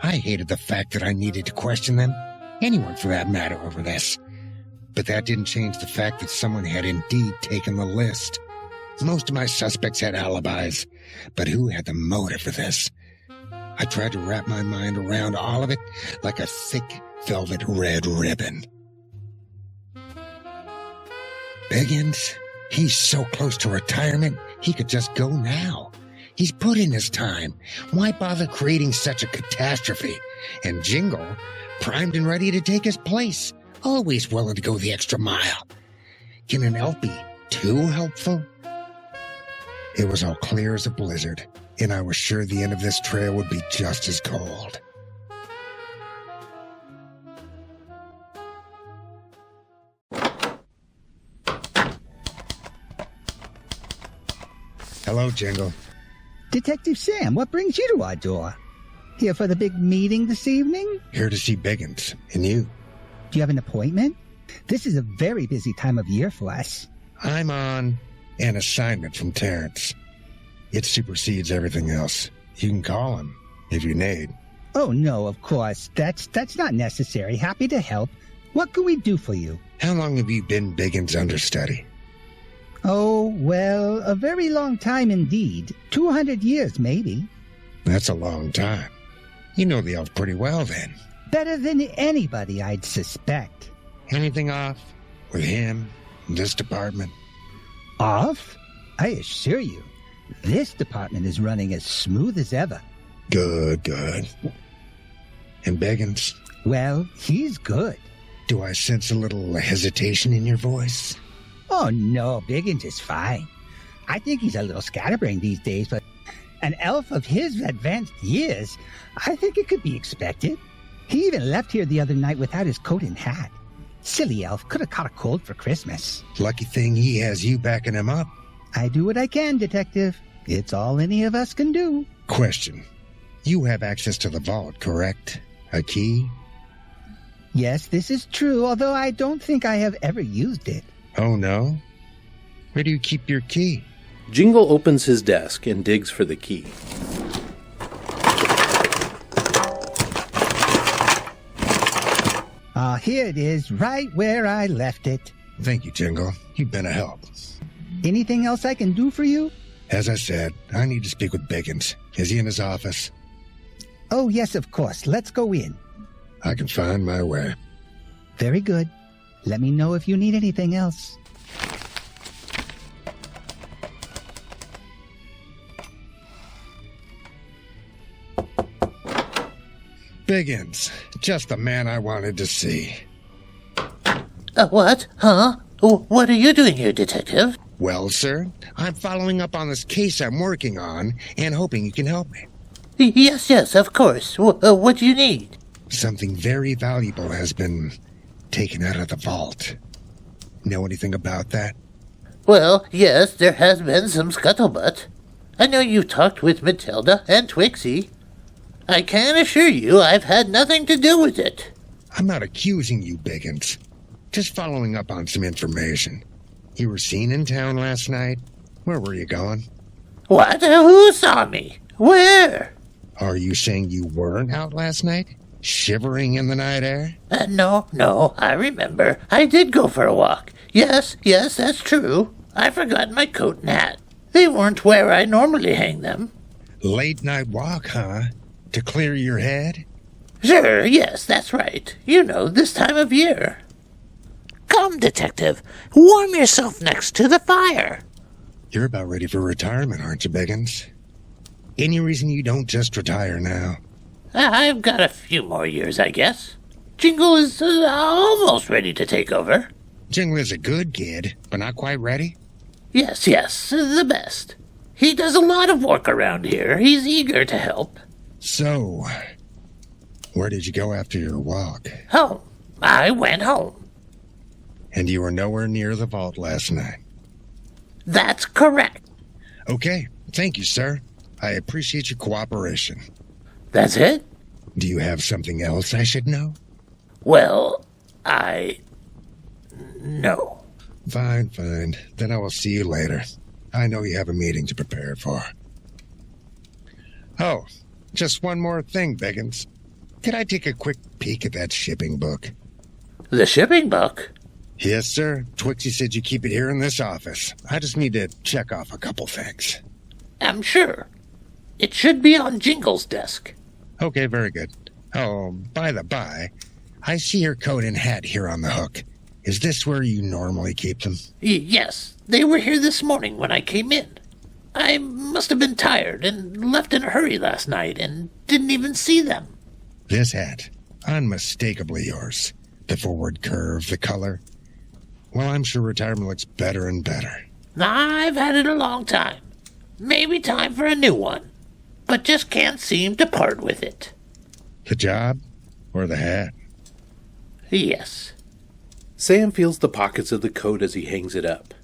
Speaker 2: I hated the fact that I needed to question them, anyone for that matter, over this. But that didn't change the fact that someone had indeed taken the list. Most of my suspects had alibis, but who had the motive for this? I tried to wrap my mind around all of it like a thick velvet red ribbon. Biggins, he's so close to retirement, he could just go now. He's put in his time. Why bother creating such a catastrophe? And Jingle, primed and ready to take his place, always willing to go the extra mile. Can an elf be too helpful? It was all clear as a blizzard, and I was sure the end of this trail would be just as cold. Hello, Jingle.
Speaker 3: Detective Sam, what brings you to our door? Here for the big meeting this evening?
Speaker 2: Here to see Biggins, and you.
Speaker 3: Do you have an appointment? This is a very busy time of year for us.
Speaker 2: I'm on an assignment from Terrence. It supersedes everything else. You can call him if you need.
Speaker 3: Oh, no, of course. That's not necessary. Happy to help. What can we do for you?
Speaker 2: How long have you been Biggins' understudy?
Speaker 3: Oh, well, a very long time indeed. 200 years, maybe.
Speaker 2: That's a long time. You know the elf pretty well, then.
Speaker 3: Better than anybody, I'd suspect.
Speaker 2: Anything off with him, this department?
Speaker 3: Off? I assure you, this department is running as smooth as ever.
Speaker 2: Good, good. And Biggins?
Speaker 3: Well, he's good.
Speaker 2: Do I sense a little hesitation in your voice?
Speaker 3: Oh, no, Biggins is fine. I think he's a little scatterbrained these days, but an elf of his advanced years, I think it could be expected. He even left here the other night without his coat and hat. Silly elf, could have caught a cold for Christmas.
Speaker 2: Lucky thing he has you backing him up.
Speaker 3: I do what I can, Detective. It's all any of us can do.
Speaker 2: Question. You have access to the vault, correct? A key?
Speaker 3: Yes, this is true, although I don't think I have ever used it.
Speaker 2: Oh, no? Where do you keep your key?
Speaker 1: Jingle opens his desk and digs for the key.
Speaker 3: Here it is, right where I left it.
Speaker 2: Thank you, Jingle. You've been a help.
Speaker 3: Anything else I can do for you?
Speaker 2: As I said, I need to speak with Biggins. Is he in his office?
Speaker 3: Oh, yes, of course. Let's go in.
Speaker 2: I can find my way.
Speaker 3: Very good. Let me know if you need anything else.
Speaker 2: Biggins, just the man I wanted to see.
Speaker 9: What? Huh? What are you doing here, Detective?
Speaker 2: Well, sir, I'm following up on this case I'm working on and hoping you can help me.
Speaker 9: Yes, of course. What do you need?
Speaker 2: Something very valuable has been taken out of the vault. Know anything about that?
Speaker 9: Well, yes, there has been some scuttlebutt. I know you've talked with Matilda and Twixie. I can assure you I've had nothing to do with it.
Speaker 2: I'm not accusing you, Biggins. Just following up on some information. You were seen in town last night. Where were you going?
Speaker 9: What? Who saw me? Where?
Speaker 2: Are you saying you weren't out last night? Shivering in the night air?
Speaker 9: No, I remember. I did go for a walk. Yes, that's true. I forgot my coat and hat. They weren't where I normally hang them.
Speaker 2: Late night walk, huh? To clear your head?
Speaker 9: Sure, yes, that's right. You know, this time of year. Come, Detective. Warm yourself next to the fire.
Speaker 2: You're about ready for retirement, aren't you, Biggins? Any reason you don't just retire now?
Speaker 9: I've got a few more years, I guess. Jingle is almost ready to take over.
Speaker 2: Jingle is a good kid, but not quite ready?
Speaker 9: Yes, the best. He does a lot of work around here. He's eager to help.
Speaker 2: So, where did you go after your walk?
Speaker 9: Home. I went home.
Speaker 2: And you were nowhere near the vault last night?
Speaker 9: That's correct.
Speaker 2: Okay, thank you, sir. I appreciate your cooperation.
Speaker 9: That's it?
Speaker 2: Do you have something else I should know?
Speaker 9: Well, no.
Speaker 2: Fine. Then I will see you later. I know you have a meeting to prepare for. Oh, just one more thing, Biggins. Could I take a quick peek at that shipping book?
Speaker 9: The shipping book?
Speaker 2: Yes, sir. Twixie said you keep it here in this office. I just need to check off a couple things.
Speaker 9: I'm sure. It should be on Jingle's desk.
Speaker 2: Okay, very good. Oh, by the by, I see your coat and hat here on the hook. Is this where you normally keep them?
Speaker 9: Yes, they were here this morning when I came in. I must have been tired and left in a hurry last night and didn't even see them.
Speaker 2: This hat, unmistakably yours. The forward curve, the color. Well, I'm sure retirement looks better and better.
Speaker 9: I've had it a long time. Maybe time for a new one, but just can't seem to part with it.
Speaker 2: The job or the hat?
Speaker 9: Yes.
Speaker 1: Sam feels the pockets of the coat as he hangs it up.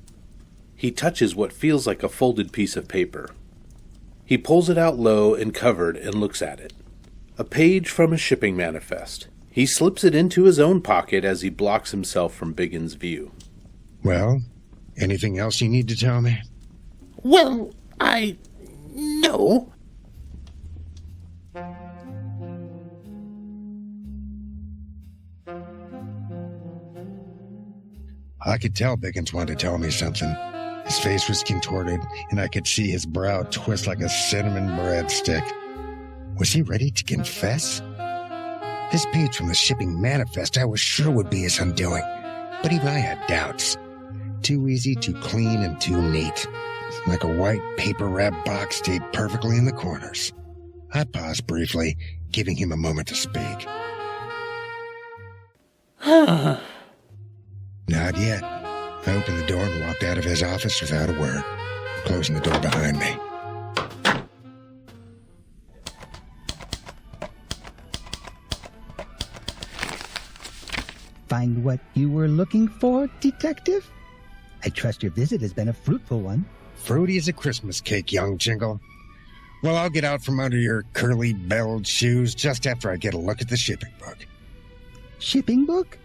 Speaker 1: He touches what feels like a folded piece of paper. He pulls it out low and covered and looks at it. A page from a shipping manifest. He slips it into his own pocket as he blocks himself from Biggins' view.
Speaker 2: Well, anything else you need to tell me?
Speaker 9: Well, no.
Speaker 2: I could tell Biggins wanted to tell me something. His face was contorted, and I could see his brow twist like a cinnamon breadstick. Was he ready to confess? This page from the shipping manifest I was sure would be his undoing, but even I had doubts. Too easy, too clean, and too neat. Like a white paper-wrapped box taped perfectly in the corners. I paused briefly, giving him a moment to speak. Not yet. I opened the door and walked out of his office without a word, closing the door behind me.
Speaker 3: Find what you were looking for, Detective? I trust your visit has been a fruitful one.
Speaker 2: Fruity as a Christmas cake, young Jingle. Well, I'll get out from under your curly-belled shoes just after I get a look at the shipping book.
Speaker 3: Shipping book?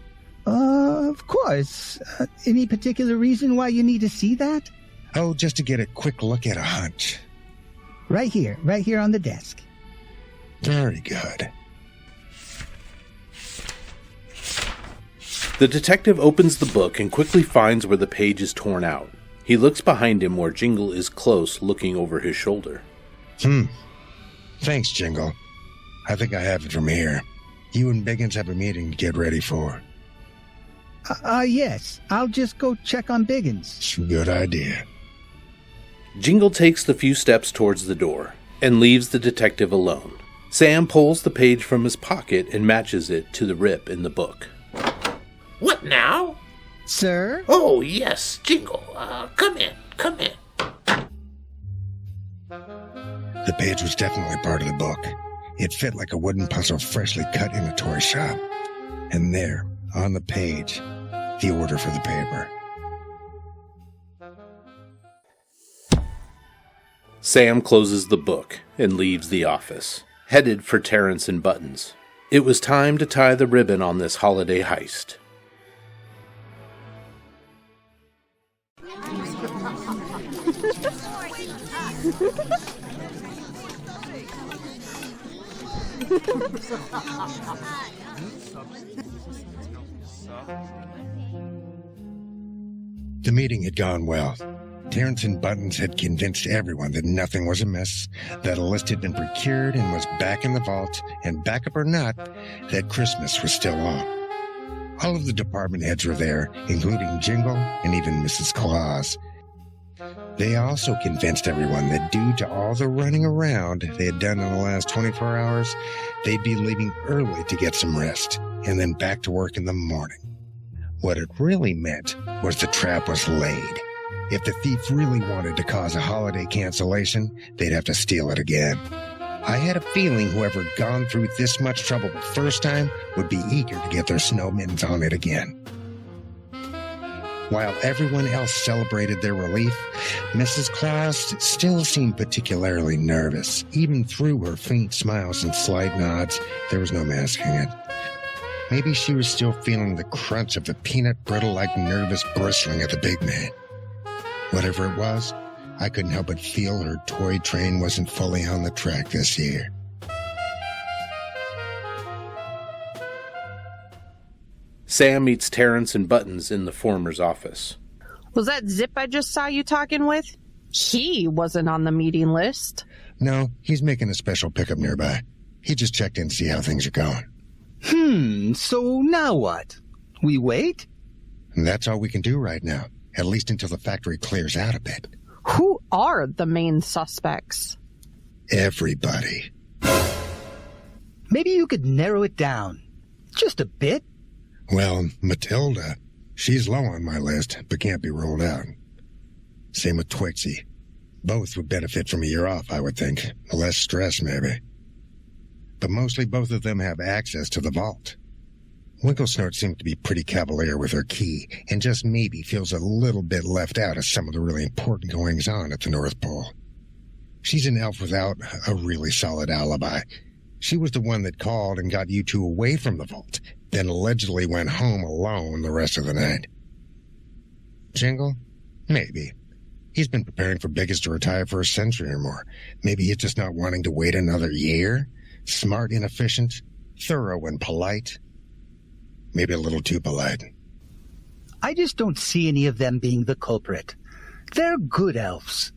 Speaker 3: Of course. Any particular reason why you need to see that?
Speaker 2: Oh, just to get a quick look at a hunch.
Speaker 3: Right here on the desk.
Speaker 2: Very good.
Speaker 1: The detective opens the book and quickly finds where the page is torn out. He looks behind him where Jingle is close, looking over his shoulder.
Speaker 2: Thanks, Jingle. I think I have it from here. You and Biggins have a meeting to get ready for.
Speaker 3: Yes. I'll just go check on Biggins.
Speaker 2: Good idea.
Speaker 1: Jingle takes the few steps towards the door and leaves the detective alone. Sam pulls the page from his pocket and matches it to the rip in the book.
Speaker 9: What now?
Speaker 3: Sir?
Speaker 9: Oh, yes, Jingle. Come in.
Speaker 2: The page was definitely part of the book. It fit like a wooden puzzle freshly cut in a toy shop. And there, on the page, the order for the paper.
Speaker 1: Sam closes the book and leaves the office, headed for Terrence and Buttons. It was time to tie the ribbon on this holiday heist.
Speaker 2: The meeting had gone well. Terrence and Buttons had convinced everyone that nothing was amiss, that a list had been procured and was back in the vault, and backup or not, that Christmas was still on. All of the department heads were there, including Jingle and even Mrs. Claus. They also convinced everyone that due to all the running around they had done in the last 24 hours, they'd be leaving early to get some rest, and then back to work in the morning. What it really meant was the trap was laid. If the thief really wanted to cause a holiday cancellation, they'd have to steal it again. I had a feeling whoever had gone through this much trouble the first time would be eager to get their snow mittens on it again. While everyone else celebrated their relief, Mrs. Claus still seemed particularly nervous. Even through her faint smiles and slight nods, there was no masking it. Maybe she was still feeling the crunch of the peanut brittle-like nervous bristling of the big man. Whatever it was, I couldn't help but feel her toy train wasn't fully on the track this year.
Speaker 1: Sam meets Terrence and Buttons in the former's office.
Speaker 8: Was that Zip I just saw you talking with? He wasn't on the meeting list.
Speaker 2: No, he's making a special pickup nearby. He just checked in to see how things are going.
Speaker 3: So now what? We wait?
Speaker 2: And that's all we can do right now, at least until the factory clears out a bit.
Speaker 8: Who are the main suspects?
Speaker 2: Everybody.
Speaker 3: Maybe you could narrow it down. Just a bit.
Speaker 2: Well, Matilda, she's low on my list, but can't be ruled out. Same with Twixie. Both would benefit from a year off, I would think. Less stress, maybe. But mostly both of them have access to the vault. Winklesnort seems to be pretty cavalier with her key, and just maybe feels a little bit left out of some of the really important goings-on at the North Pole. She's an elf without a really solid alibi. She was the one that called and got you two away from the vault, then allegedly went home alone the rest of the night. Jingle? Maybe. He's been preparing for Biggins to retire for a century or more. Maybe he's just not wanting to wait another year? Smart and efficient, thorough and polite. Maybe a little too polite.
Speaker 3: I just don't see any of them being the culprit. They're good elves.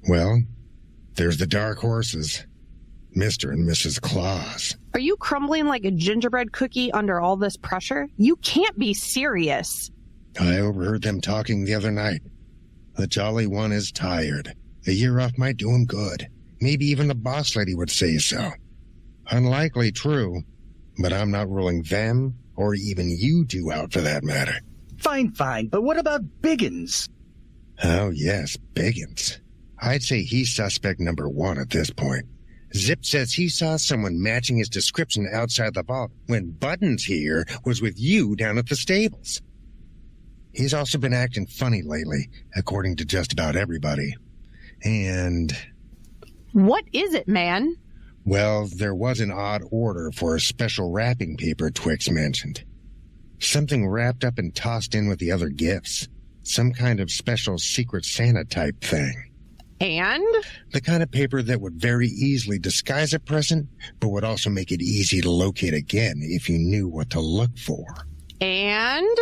Speaker 2: Well, there's the dark horses. Mr. and Mrs. Claus.
Speaker 8: Are you crumbling like a gingerbread cookie under all this pressure? You can't be serious.
Speaker 2: I overheard them talking the other night. The Jolly One is tired. A year off might do him good. Maybe even the boss lady would say so. Unlikely true, but I'm not ruling them, or even you two out for that matter.
Speaker 3: Fine, but what about Biggins?
Speaker 2: Oh yes, Biggins. I'd say he's suspect number one at this point. Zip says he saw someone matching his description outside the vault when Buttons here was with you down at the stables. He's also been acting funny lately, according to just about everybody. And...
Speaker 8: What is it, man?
Speaker 2: Well, there was an odd order for a special wrapping paper Twix mentioned. Something wrapped up and tossed in with the other gifts. Some kind of special Secret Santa type thing.
Speaker 8: And?
Speaker 2: The kind of paper that would very easily disguise a present, but would also make it easy to locate again if you knew what to look for.
Speaker 8: And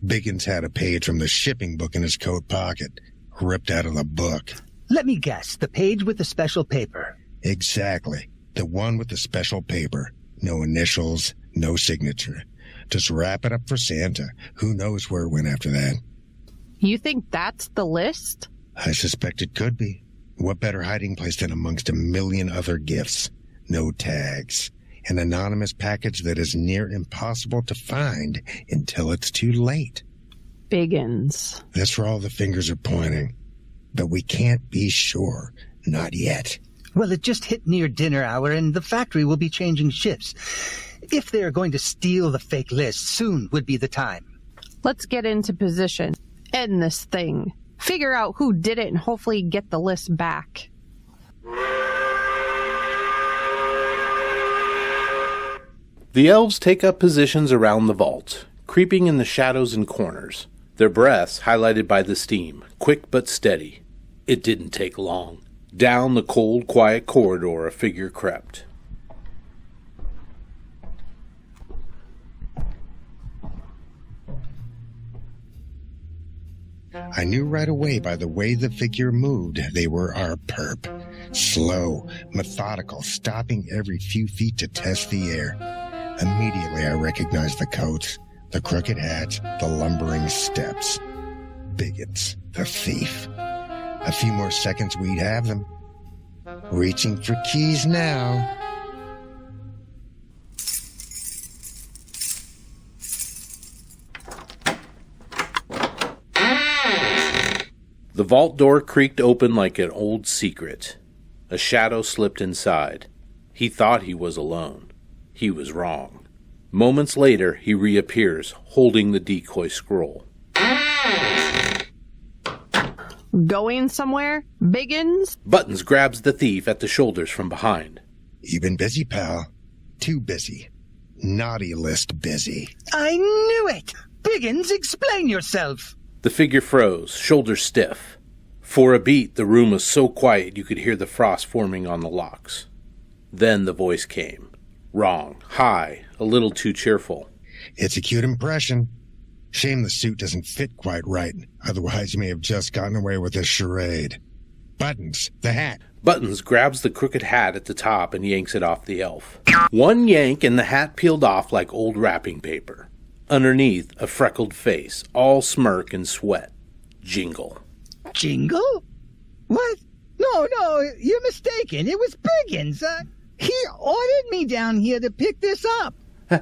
Speaker 2: Biggins had a page from the shipping book in his coat pocket, ripped out of the book.
Speaker 3: Let me guess, the page with the special paper.
Speaker 2: Exactly. The one with the special paper. No initials, no signature. Just wrap it up for Santa. Who knows where it went after that.
Speaker 8: You think that's the list?
Speaker 2: I suspect it could be. What better hiding place than amongst a million other gifts? No tags. An anonymous package that is near impossible to find until it's too late.
Speaker 8: Biggins.
Speaker 2: That's where all the fingers are pointing. But we can't be sure. Not yet.
Speaker 3: Well, it just hit near dinner hour, and the factory will be changing shifts. If they're going to steal the fake list, soon would be the time.
Speaker 8: Let's get into position. End this thing. Figure out who did it and hopefully get the list back.
Speaker 1: The elves take up positions around the vault, creeping in the shadows and corners, their breaths highlighted by the steam, quick but steady. It didn't take long. Down the cold, quiet corridor a figure crept.
Speaker 2: I knew right away by the way the figure moved they were our perp. Slow, methodical, stopping every few feet to test the air. Immediately I recognized the coat, the crooked hat, the lumbering steps. Biggins, the thief. A few more seconds we'd have them. Reaching for keys now.
Speaker 1: The vault door creaked open like an old secret. A shadow slipped inside. He thought he was alone. He was wrong. Moments later, he reappears, holding the decoy scroll.
Speaker 8: Going somewhere, Biggins?
Speaker 1: Buttons grabs the thief at the shoulders from behind.
Speaker 2: You've been busy, pal. Too busy. naughty list busy.
Speaker 3: I knew it! Biggins, explain yourself!
Speaker 1: The figure froze, shoulders stiff. For a beat, the room was so quiet you could hear the frost forming on the locks. Then the voice came. Wrong, high, a little too cheerful.
Speaker 2: It's a cute impression. Shame the suit doesn't fit quite right. Otherwise, you may have just gotten away with this charade. Buttons, the hat.
Speaker 1: Buttons grabs the crooked hat at the top and yanks it off the elf. One yank and the hat peeled off like old wrapping paper. Underneath, a freckled face, all smirk and sweat. Jingle.
Speaker 3: Jingle? What? No, you're mistaken. It was Biggins. He ordered me down here to pick this up.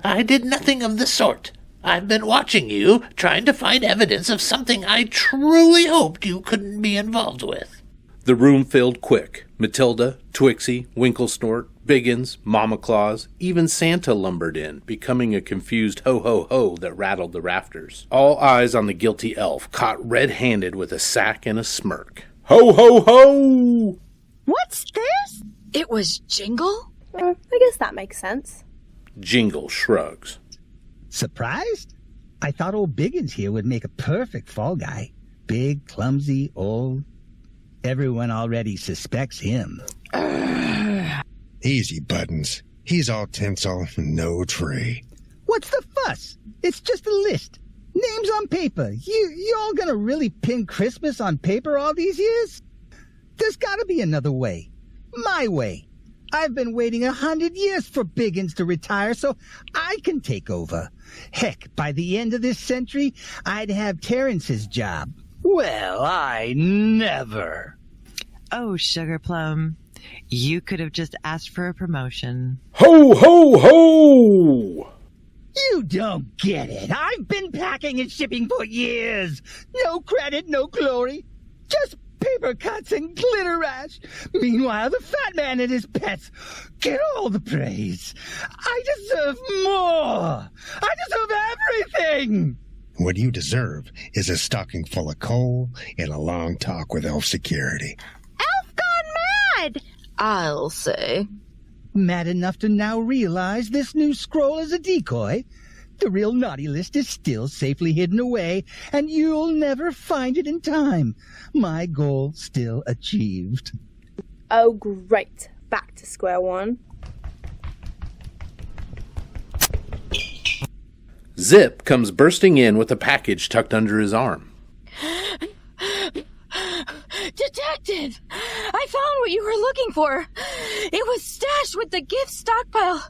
Speaker 9: I did nothing of the sort. I've been watching you, trying to find evidence of something I truly hoped you couldn't be involved with.
Speaker 1: The room filled quick. Matilda, Twixie, Winklesnort, Biggins, Mama Claus, even Santa lumbered in, becoming a confused ho-ho-ho that rattled the rafters. All eyes on the guilty elf, caught red-handed with a sack and a smirk. Ho-ho-ho!
Speaker 4: What's this? It was Jingle?
Speaker 7: I guess that makes sense.
Speaker 1: Jingle shrugs.
Speaker 3: Surprised? I thought old Biggins here would make a perfect fall guy. Big, clumsy, old. Everyone already suspects him.
Speaker 2: Easy, Buttons. He's all tinsel, no tree.
Speaker 3: What's the fuss? It's just a list. Names on paper. You all gonna really pin Christmas on paper all these years? There's gotta be another way. My way. I've been waiting 100 years for Biggins to retire so I can take over. Heck, by the end of this century, I'd have Terrence's job. Well, I never.
Speaker 5: Oh, Sugar Plum, you could have just asked for a promotion.
Speaker 1: Ho, ho, ho!
Speaker 3: You don't get it. I've been packing and shipping for years. No credit, no glory. Just paper cuts and glitter rash. Meanwhile, the fat man and his pets get all the praise. I deserve more. I deserve everything.
Speaker 2: What you deserve is a stocking full of coal and a long talk with elf security.
Speaker 4: Elf gone mad! I'll say.
Speaker 3: Mad enough to now realize this new scroll is a decoy. The real naughty list is still safely hidden away, and you'll never find it in time. My goal still achieved.
Speaker 7: Oh, great. Back to square one.
Speaker 1: Zip comes bursting in with a package tucked under his arm.
Speaker 6: Detective! I found what you were looking for. It was stashed with the gift stockpile,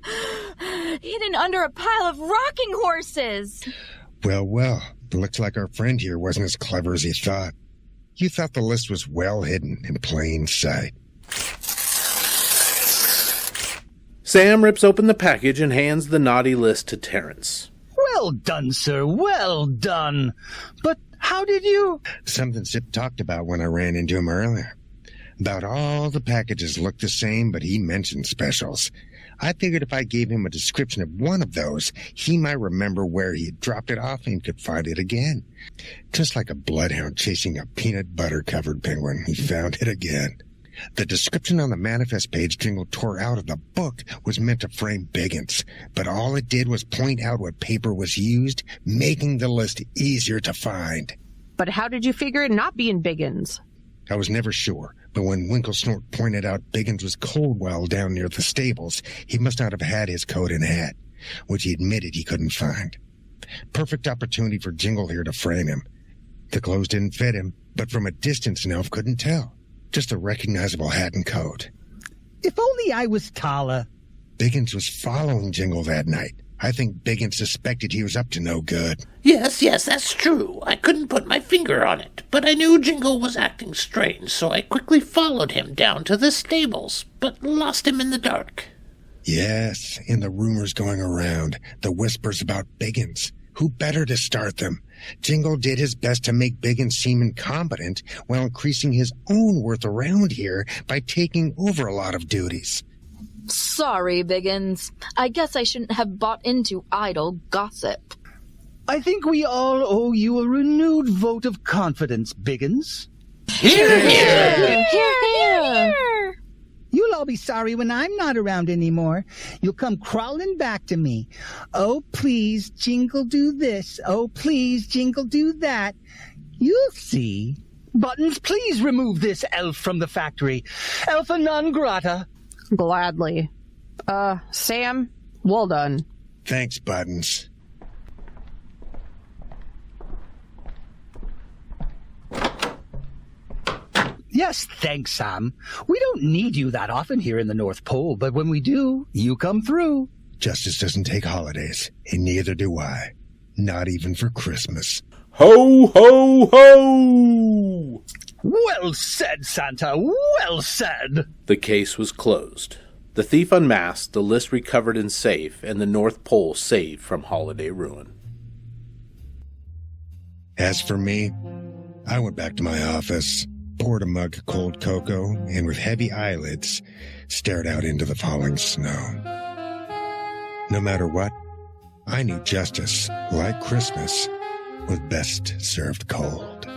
Speaker 6: hidden under a pile of rocking horses.
Speaker 2: Well, looks like our friend here wasn't as clever as he thought. You thought the list was well hidden in plain sight.
Speaker 1: Sam rips open the package and hands the naughty list to Terrence.
Speaker 3: Well done, sir. Well done. But how did you...
Speaker 2: Something Zip talked about when I ran into him earlier. About all the packages looked the same, but he mentioned specials. I figured if I gave him a description of one of those, he might remember where he had dropped it off and could find it again. Just like a bloodhound chasing a peanut butter-covered penguin, he found it again. The description on the manifest page Jingle tore out of the book was meant to frame Biggins, but all it did was point out what paper was used, making the list easier to find.
Speaker 8: But how did you figure it not being Biggins?
Speaker 2: I was never sure, but when Winklesnort pointed out Biggins was Coldwell down near the stables, he must not have had his coat and hat, which he admitted he couldn't find. Perfect opportunity for Jingle here to frame him. The clothes didn't fit him, but from a distance an elf couldn't tell. Just a recognizable hat and coat.
Speaker 3: If only I was taller.
Speaker 2: Biggins was following Jingle that night. I think Biggins suspected he was up to no good.
Speaker 9: Yes, that's true. I couldn't put my finger on it, but I knew Jingle was acting strange, so I quickly followed him down to the stables, but lost him in the dark.
Speaker 2: Yes, and the rumors going around, the whispers about Biggins. Who better to start them? Jingle did his best to make Biggins seem incompetent while increasing his own worth around here by taking over a lot of duties.
Speaker 6: Sorry, Biggins. I guess I shouldn't have bought into idle gossip.
Speaker 3: I think we all owe you a renewed vote of confidence, Biggins.
Speaker 9: Hear, hear!
Speaker 6: Here!
Speaker 3: You'll all be be sorry when I'm not around anymore. You'll come crawling back to me. Oh, please, Jingle, do this. Oh, please, Jingle, do that. You'll see. Buttons, please remove this elf from the factory. Alpha non grata.
Speaker 8: Gladly. Sam, well done.
Speaker 2: Thanks, Buttons.
Speaker 3: Yes, thanks, Sam. We don't need you that often here in the North Pole, but when we do, you come through.
Speaker 2: Justice doesn't take holidays, and neither do I. Not even for Christmas.
Speaker 1: Ho, ho, ho!
Speaker 3: Well said, Santa. Well said.
Speaker 1: The case was closed. The thief unmasked, the list recovered and safe, and the North Pole saved from holiday ruin.
Speaker 2: As for me, I went back to my office, poured a mug of cold cocoa, and with heavy eyelids, stared out into the falling snow. No matter what, I knew justice, like Christmas, was best served cold.